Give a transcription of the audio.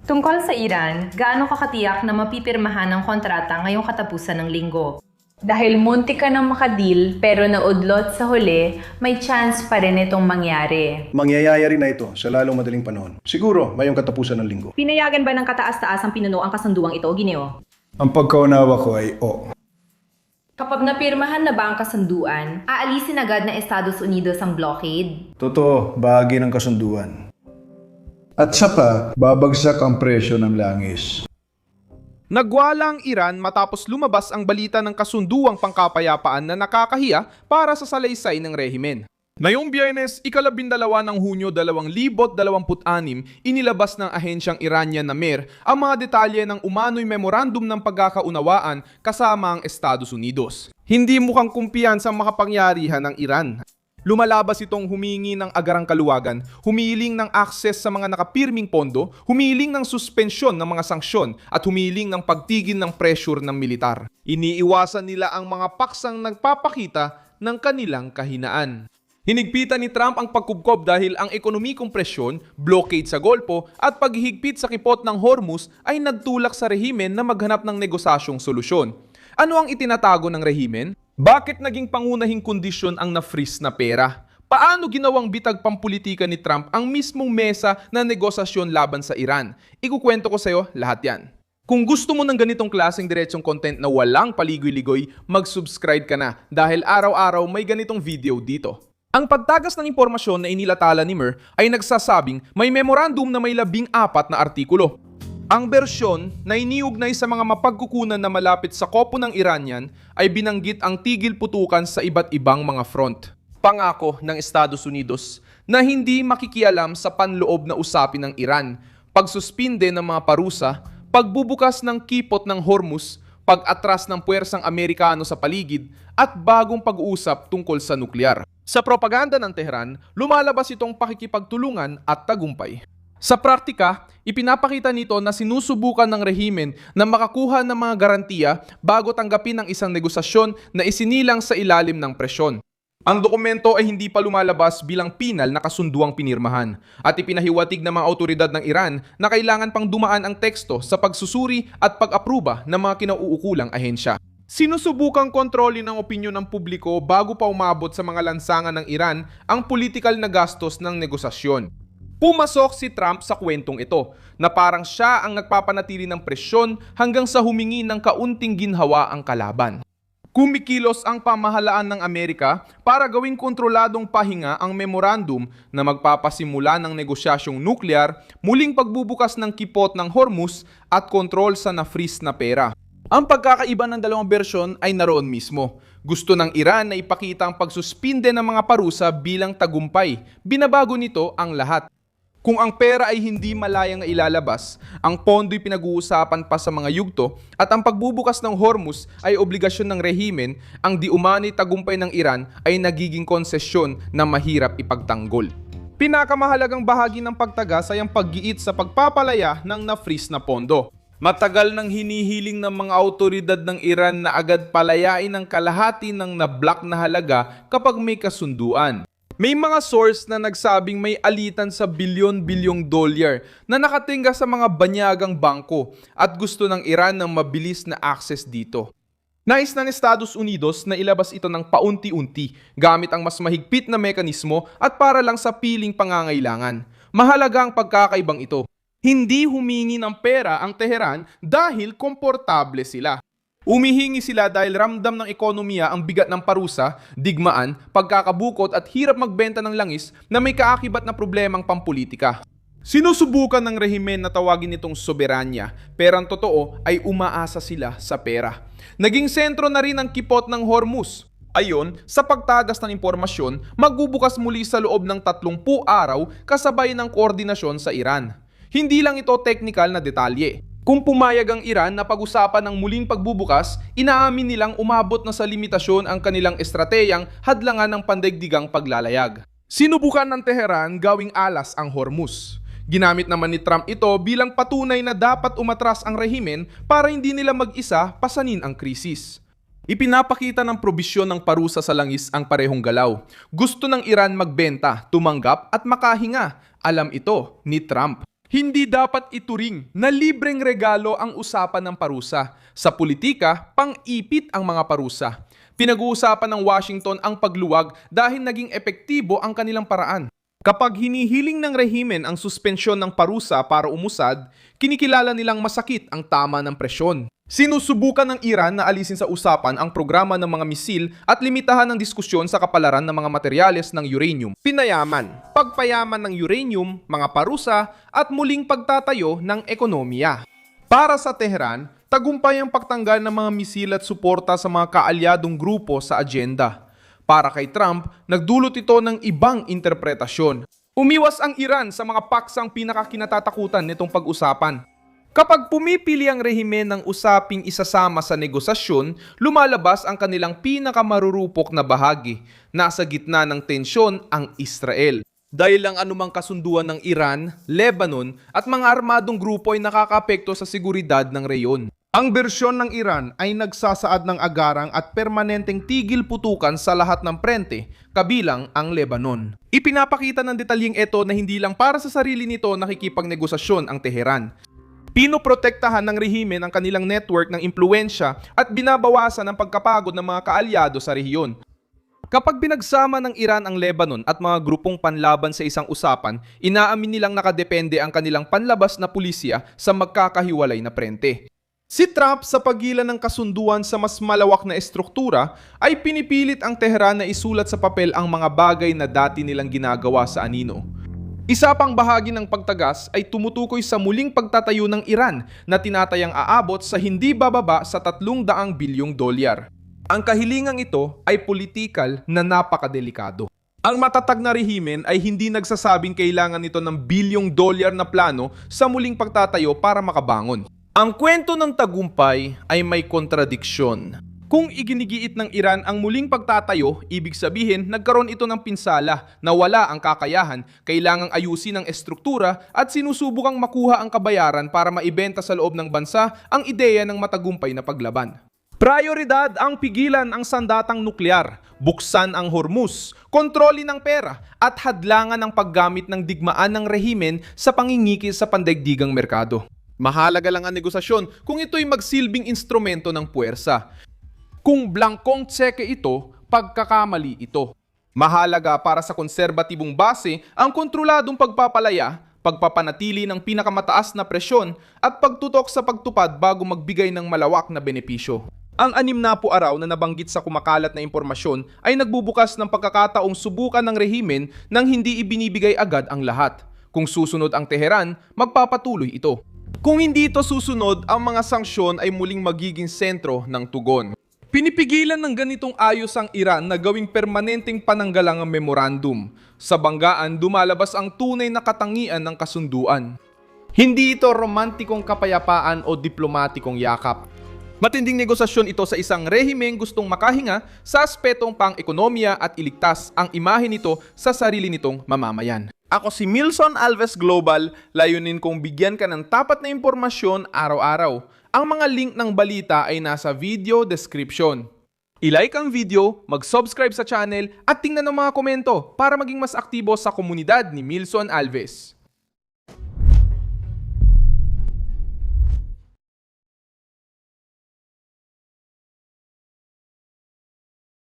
Tungkol sa Iran, gaano kakatiyak na mapipirmahan ang kontrata ngayong katapusan ng linggo? Dahil muntik ka nang makadil pero naudlot sa huli, may chance pa rin itong mangyari. Mangyayari na ito sa lalong madaling panahon. Siguro, ngayong katapusan ng linggo. Pinayagan ba ng kataas-taasang pinuno ang kasunduang ito, Gineo? Ang pagkaunawa ko ay oo. Kapag napirmahan na ba ang kasunduan, aalisin agad ng Estados Unidos ang blockade? Totoo, bahagi ng kasunduan. At sa pa, babagsak ang presyo ng langis. Nagwala ang Iran matapos lumabas ang balita ng kasunduang pangkapayapaan na nakakahiya para sa salaysay ng rehimen. Ngayong Biyernes, ika-12 ng Hunyo 2026, inilabas ng ahensyang Iranian na MER ang mga detalye ng umano'y memorandum ng pagkakaunawaan kasama ang Estados Unidos. Hindi mukhang kumpiyansa ang makapangyarihan ng Iran. Lumalabas itong humingi ng agarang kaluwagan, humiling ng akses sa mga nakapirming pondo, humiling ng suspensyon ng mga sanksyon at humiling ng pagtigil ng pressure ng militar. Iniiwasan nila ang mga paksang nagpapakita ng kanilang kahinaan. Hinigpitan ni Trump ang pagkubkob dahil ang ekonomikong presyon, blockade sa Golpo at paghihigpit sa kipot ng Hormuz ay nagtulak sa rehimen na maghanap ng negosasyong solusyon. Ano ang itinatago ng rehimen? Bakit naging pangunahing kondisyon ang na-freeze na pera? Paano ginawang bitag pampulitika ni Trump ang mismong mesa na negosasyon laban sa Iran? Ikukwento ko sa iyo lahat yan. Kung gusto mo ng ganitong klaseng diretsong content na walang paligoy-ligoy, mag-subscribe ka na dahil araw-araw may ganitong video dito. Ang pagtagas ng impormasyon na inilatala ni MER ay nagsasabing may memorandum na may 14 na artikulo. Ang bersyon na iniugnay sa mga mapagkukunan na malapit sa kopo ng Iranian ay binanggit ang tigil putukan sa iba't ibang mga front. Pangako ng Estados Unidos na hindi makikialam sa panloob na usapin ng Iran, pagsuspinde ng mga parusa, pagbubukas ng kipot ng Hormuz, pag-atras ng puwersang Amerikano sa paligid at bagong pag-uusap tungkol sa nuklear. Sa propaganda ng Tehran, lumalabas itong pakikipagtulungan at tagumpay. Sa praktika, ipinapakita nito na sinusubukan ng rehimen na makakuha ng mga garantiya bago tanggapin ang isang negosasyon na isinilang sa ilalim ng presyon. Ang dokumento ay hindi pa lumalabas bilang pinal na kasunduang pinirmahan at ipinahiwatig ng mga autoridad ng Iran na kailangan pang dumaan ang teksto sa pagsusuri at pag-apruba ng mga kinauukulang ahensya. Sinusubukang kontrolin ng opinyon ng publiko bago pa umabot sa mga lansangan ng Iran ang politikal na gastos ng negosasyon. Pumasok si Trump sa kwentong ito na parang siya ang nagpapanatili ng presyon hanggang sa humingi ng kaunting ginhawa ang kalaban. Kumikilos ang pamahalaan ng Amerika para gawing kontroladong pahinga ang memorandum na magpapasimula ng negosyasyong nuklear, muling pagbubukas ng kipot ng Hormuz at kontrol sa na-freeze na pera. Ang pagkakaiba ng dalawang bersyon ay naroon mismo. Gusto ng Iran na ipakita ang pagsuspinde ng mga parusa bilang tagumpay. Binabago nito ang lahat. Kung ang pera ay hindi malayang na ilalabas, ang pondo'y pinag-uusapan pa sa mga yugto at ang pagbubukas ng Hormuz ay obligasyon ng rehimen, ang di umani tagumpay ng Iran ay nagiging konsesyon na mahirap ipagtanggol. Pinakamahalagang bahagi ng pagtagas ay ang paggiit sa pagpapalaya ng na-freeze na pondo. Matagal nang hinihiling ng mga autoridad ng Iran na agad palayain ang kalahati ng na-block na halaga kapag may kasunduan. May mga source na nagsabing may alitan sa bilyon-bilyong dolyar na nakatingga sa mga banyagang bangko at gusto ng Iran ng mabilis na access dito. Nais ng Estados Unidos na ilabas ito ng paunti-unti gamit ang mas mahigpit na mekanismo at para lang sa piling pangangailangan. Mahalaga ang pagkakaibang ito. Hindi humingi ng pera ang Tehran dahil komportable sila. Umihingi sila dahil ramdam ng ekonomiya ang bigat ng parusa, digmaan, pagkakabukot at hirap magbenta ng langis na may kaakibat na problemang pampulitika. Sinusubukan ng rehimen na tawagin itong soberanya, pero ang totoo ay umaasa sila sa pera. Naging sentro na rin ang kipot ng Hormuz. Ayon, sa pagtagas ng impormasyon, magbubukas muli sa loob ng 30 araw kasabay ng koordinasyon sa Iran. Hindi lang ito technical na detalye. Kung pumayag ang Iran na pag-usapan ng muling pagbubukas, inaamin nilang umabot na sa limitasyon ang kanilang estratehiyang hadlangan ng pandaigdigang paglalayag. Sinubukan ng Tehran gawing alas ang Hormuz. Ginamit naman ni Trump ito bilang patunay na dapat umatras ang rehimen para hindi nila mag-isa pasanin ang krisis. Ipinapakita ng probisyon ng parusa sa langis ang parehong galaw. Gusto ng Iran magbenta, tumanggap at makahinga. Alam ito ni Trump. Hindi dapat ituring na libreng regalo ang usapan ng parusa. Sa politika, pang-ipit ang mga parusa. Pinag-uusapan ng Washington ang pagluwag dahil naging epektibo ang kanilang paraan. Kapag hinihiling ng rehimen ang suspensyon ng parusa para umusad, kinikilala nilang masakit ang tama ng presyon. Sinusubukan ng Iran na alisin sa usapan ang programa ng mga misil at limitahan ang diskusyon sa kapalaran ng mga materyales ng uranium. Pinayaman, pagpayaman ng uranium, mga parusa at muling pagtatayo ng ekonomiya. Para sa Tehran, tagumpay ang pagtanggal ng mga misil at suporta sa mga kaalyadong grupo sa agenda. Para kay Trump, nagdulot ito ng ibang interpretasyon. Umiwas ang Iran sa mga paksang pinakakinatatakutan nitong pag-usapan. Kapag pumipili ang rehimen ng usaping isasama sa negosasyon, lumalabas ang kanilang pinakamarurupok na bahagi. Nasa gitna ng tensyon ang Israel. Dahil ang anumang kasunduan ng Iran, Lebanon at mga armadong grupo ay nakakaapekto sa seguridad ng reyon. Ang bersyon ng Iran ay nagsasaad ng agarang at permanenteng tigil putukan sa lahat ng prente, kabilang ang Lebanon. Ipinapakita ng detalyeng ito na hindi lang para sa sarili nito nakikipagnegosasyon ang Teheran. Pinoprotektahan ng rehimen ang kanilang network ng impluensya at binabawasan ang pagkapagod ng mga kaalyado sa rehiyon. Kapag binagsama ng Iran ang Lebanon at mga grupong panlaban sa isang usapan, inaamin nilang nakadepende ang kanilang panlabas na pulisya sa magkakahiwalay na prente. Si Trump sa pagilan ng kasunduan sa mas malawak na estruktura ay pinipilit ang Tehran na isulat sa papel ang mga bagay na dati nilang ginagawa sa anino. Isa pang bahagi ng pagtagas ay tumutukoy sa muling pagtatayo ng Iran na tinatayang aabot sa hindi bababa sa $300 bilyong. Ang kahilingang ito ay politikal na napakadelikado. Ang matatag na rehimen ay hindi nagsasabing kailangan nito ng $1 billion na plano sa muling pagtatayo para makabangon. Ang kwento ng tagumpay ay may kontradiksyon. Kung iginigiit ng Iran ang muling pagtatayo, ibig sabihin nagkaroon ito ng pinsala na wala ang kakayahan, kailangang ayusin ang estruktura at sinusubukang makuha ang kabayaran para maibenta sa loob ng bansa ang ideya ng matagumpay na paglaban. Prioridad ang pigilan ang sandatang nuklear, buksan ang Hormuz, kontrolin ang pera at hadlangan ang paggamit ng digmaan ng rehimen sa pangingikil sa pandaigdigang merkado. Mahalaga lang ang negosasyon kung ito'y magsilbing instrumento ng puwersa. Kung blankong tseke ito, pagkakamali ito. Mahalaga para sa konserbatibong base ang kontroladong pagpapalaya, pagpapanatili ng pinakamataas na presyon at pagtutok sa pagtupad bago magbigay ng malawak na benepisyo. Ang 60 araw na nabanggit sa kumakalat na impormasyon ay nagbubukas ng pagkakataong subukan ng rehimen nang hindi ibinibigay agad ang lahat. Kung susunod ang Teheran, magpapatuloy ito. Kung hindi ito susunod, ang mga sanksyon ay muling magiging sentro ng tugon. Pinipigilan ng ganitong ayos ang Iran na gawing permanenteng pananggalang ang memorandum. Sa banggaan, dumalabas ang tunay na katangian ng kasunduan. Hindi ito romantikong kapayapaan o diplomatikong yakap. Matinding negosasyon ito sa isang rehimeng gustong makahinga sa aspetong pang-ekonomiya at iligtas ang imahe nito sa sarili nitong mamamayan. Ako si Milson Alves Global, layunin kong bigyan ka ng tapat na impormasyon araw-araw. Ang mga link ng balita ay nasa video description. I-like ang video, mag-subscribe sa channel at tingnan ang mga komento para maging mas aktibo sa komunidad ni Milson Alves.